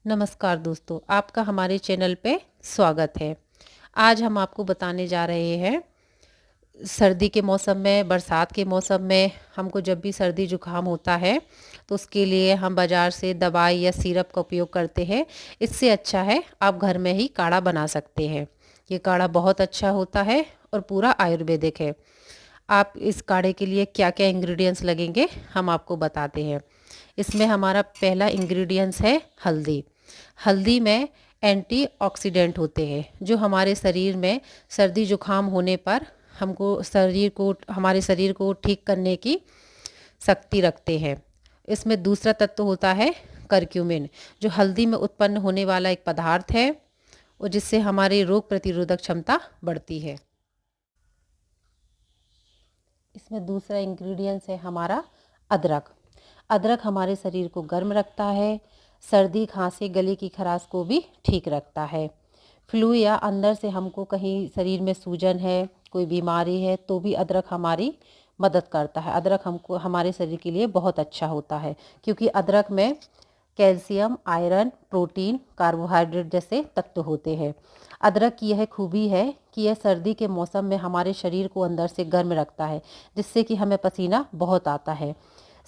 नमस्कार दोस्तों, आपका हमारे चैनल पे स्वागत है। आज हम आपको बताने जा रहे हैं, सर्दी के मौसम में, बरसात के मौसम में हमको जब भी सर्दी जुकाम होता है तो उसके लिए हम बाज़ार से दवाई या सिरप का उपयोग करते हैं। इससे अच्छा है आप घर में ही काढ़ा बना सकते हैं। ये काढ़ा बहुत अच्छा होता है और पूरा आयुर्वेदिक है। आप इस काढ़े के लिए क्या-क्या इंग्रेडिएंट्स लगेंगे हम आपको बताते हैं। इसमें हमारा पहला इंग्रेडिएंट्स है हल्दी। हल्दी में एंटीऑक्सीडेंट होते हैं जो हमारे शरीर में सर्दी जुकाम होने पर हमारे शरीर को ठीक करने की शक्ति रखते हैं। इसमें दूसरा तत्व होता है करक्यूमिन, जो हल्दी में उत्पन्न होने वाला एक पदार्थ है और जिससे हमारी रोग प्रतिरोधक क्षमता बढ़ती है। इसमें दूसरा इंग्रेडिएंट्स है हमारा अदरक। अदरक हमारे शरीर को गर्म रखता है, सर्दी खांसी गले की खराश को भी ठीक रखता है। फ्लू या अंदर से हमको कहीं शरीर में सूजन है, कोई बीमारी है तो भी अदरक हमारी मदद करता है। अदरक हमको हमारे शरीर के लिए बहुत अच्छा होता है क्योंकि अदरक में कैल्शियम, आयरन, प्रोटीन, कार्बोहाइड्रेट जैसे तत्व होते हैं। अदरक की यह खूबी है कि यह सर्दी के मौसम में हमारे शरीर को अंदर से गर्म रखता है, जिससे कि हमें पसीना बहुत आता है।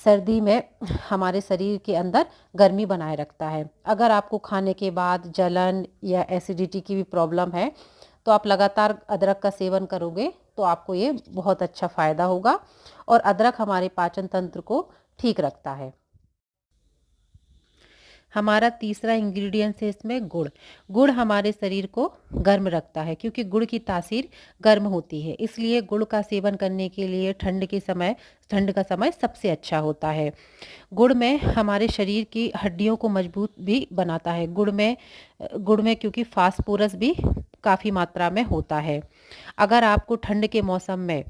सर्दी में हमारे शरीर के अंदर गर्मी बनाए रखता है। अगर आपको खाने के बाद जलन या एसिडिटी की भी प्रॉब्लम है तो आप लगातार अदरक का सेवन करोगे तो आपको ये बहुत अच्छा फ़ायदा होगा। और अदरक हमारे पाचन तंत्र को ठीक रखता है। हमारा तीसरा इंग्रेडिएंट है इसमें गुड़। गुड़ हमारे शरीर को गर्म रखता है क्योंकि गुड़ की तासीर गर्म होती है, इसलिए गुड़ का सेवन करने के लिए ठंड का समय सबसे अच्छा होता है। गुड़ में हमारे शरीर की हड्डियों को मजबूत भी बनाता है। गुड़ में क्योंकि फास्फोरस भी काफ़ी मात्रा में होता है। अगर आपको ठंड के मौसम में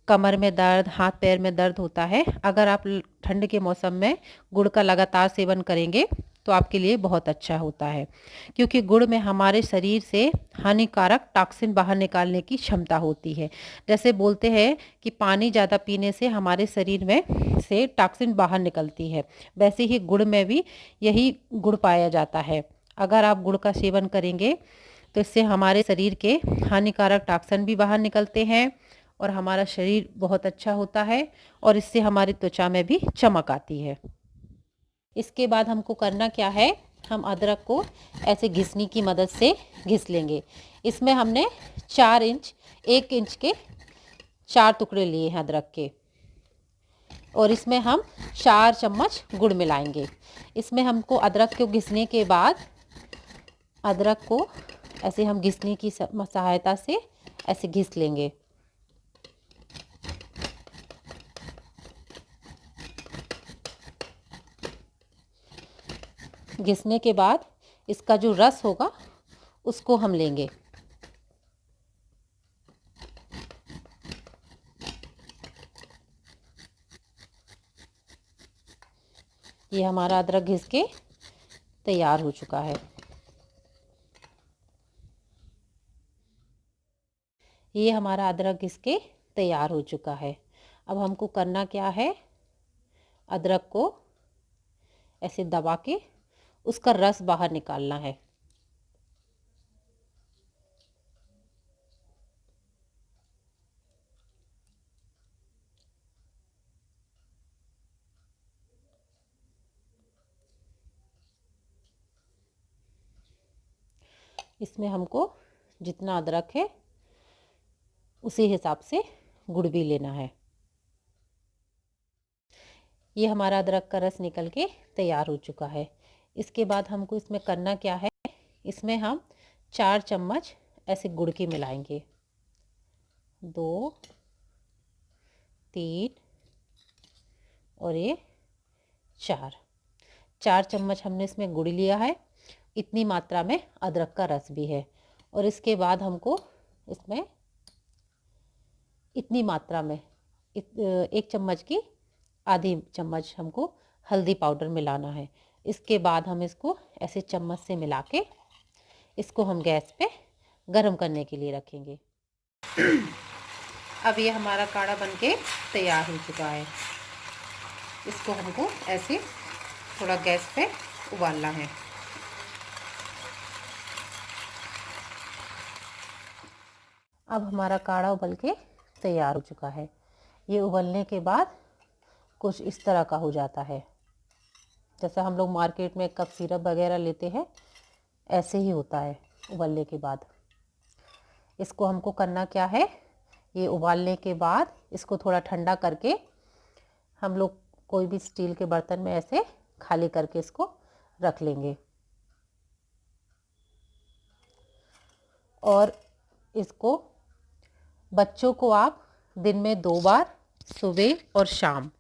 कमर में दर्द, हाथ पैर में दर्द होता है, अगर आप ठंड के मौसम में गुड़ का लगातार सेवन करेंगे तो आपके लिए बहुत अच्छा होता है क्योंकि गुड़ में हमारे शरीर से हानिकारक टॉक्सिन बाहर निकालने की क्षमता होती है। जैसे बोलते हैं कि पानी ज़्यादा पीने से हमारे शरीर में से टॉक्सिन बाहर निकलती है, वैसे ही गुड़ में भी यही गुड़ पाया जाता है। अगर आप गुड़ का सेवन करेंगे तो इससे हमारे शरीर के हानिकारक टॉक्सिन भी बाहर निकलते हैं और हमारा शरीर बहुत अच्छा होता है और इससे हमारी त्वचा में भी चमक आती है। इसके बाद हमको करना क्या है, हम अदरक को ऐसे घिसनी की मदद से घिस लेंगे। इसमें हमने 1 इंच के 4 टुकड़े लिए हैं अदरक के और इसमें हम 4 चम्मच गुड़ मिलाएंगे। इसमें हमको अदरक को घिसने के बाद अदरक को ऐसे हम घिसनी की सहायता से ऐसे घिस लेंगे। घिसने के बाद इसका जो रस होगा उसको हम लेंगे। ये हमारा अदरक घिस के तैयार हो चुका है। ये हमारा अदरक घिस के तैयार हो चुका है। अब हमको करना क्या है, अदरक को ऐसे दबा के उसका रस बाहर निकालना है। इसमें हमको जितना अदरक है उसी हिसाब से गुड़ भी लेना है। ये हमारा अदरक का रस निकल के तैयार हो चुका है। इसके बाद हमको इसमें करना क्या है, इसमें हम 4 चम्मच ऐसे गुड़ की मिलाएंगे। 2, 3 और ये 4 चम्मच हमने इसमें गुड़ लिया है। इतनी मात्रा में अदरक का रस भी है और इसके बाद हमको इसमें इतनी मात्रा में 1 चम्मच की आधी चम्मच हमको हल्दी पाउडर मिलाना है। इसके बाद हम इसको ऐसे चम्मच से मिला के इसको हम गैस पे गरम करने के लिए रखेंगे। अब ये हमारा काढ़ा बनके तैयार हो चुका है। इसको हमको ऐसे थोड़ा गैस पे उबालना है। अब हमारा काढ़ा उबल के तैयार हो चुका है। ये उबलने के बाद कुछ इस तरह का हो जाता है, जैसे हम लोग मार्केट में कप सिरप वगैरह लेते हैं, ऐसे ही होता है उबलने के बाद। इसको हमको करना क्या है, ये उबालने के बाद इसको थोड़ा ठंडा करके हम लोग कोई भी स्टील के बर्तन में ऐसे खाली करके इसको रख लेंगे। और इसको बच्चों को आप दिन में 2 बार, सुबह और शाम,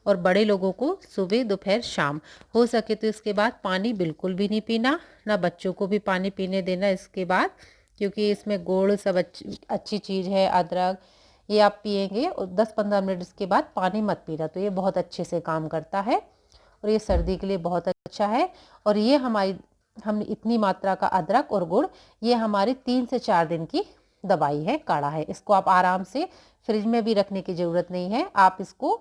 और बड़े लोगों को सुबह दोपहर शाम, हो सके तो इसके बाद पानी बिल्कुल भी नहीं पीना, ना बच्चों को भी पानी पीने देना इसके बाद, क्योंकि इसमें गुड़ सब अच्छी चीज़ है, अदरक, ये आप पिएंगे और 10-15 मिनट इसके बाद पानी मत पीना, तो ये बहुत अच्छे से काम करता है और ये सर्दी के लिए बहुत अच्छा है। और ये हम इतनी मात्रा का अदरक और गुड़, ये हमारी 3 से 4 दिन की दवाई है, काढ़ा है। इसको आप आराम से फ्रिज में भी रखने की ज़रूरत नहीं है, आप इसको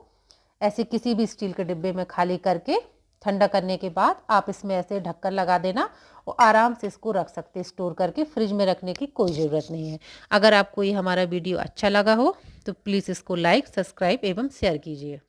ऐसे किसी भी स्टील के डिब्बे में खाली करके ठंडा करने के बाद आप इसमें ऐसे ढक्कन लगा देना और आराम से इसको रख सकते हैं, स्टोर करके फ्रिज में रखने की कोई ज़रूरत नहीं है। अगर आपको ये हमारा वीडियो अच्छा लगा हो तो प्लीज़ इसको लाइक, सब्सक्राइब एवं शेयर कीजिए।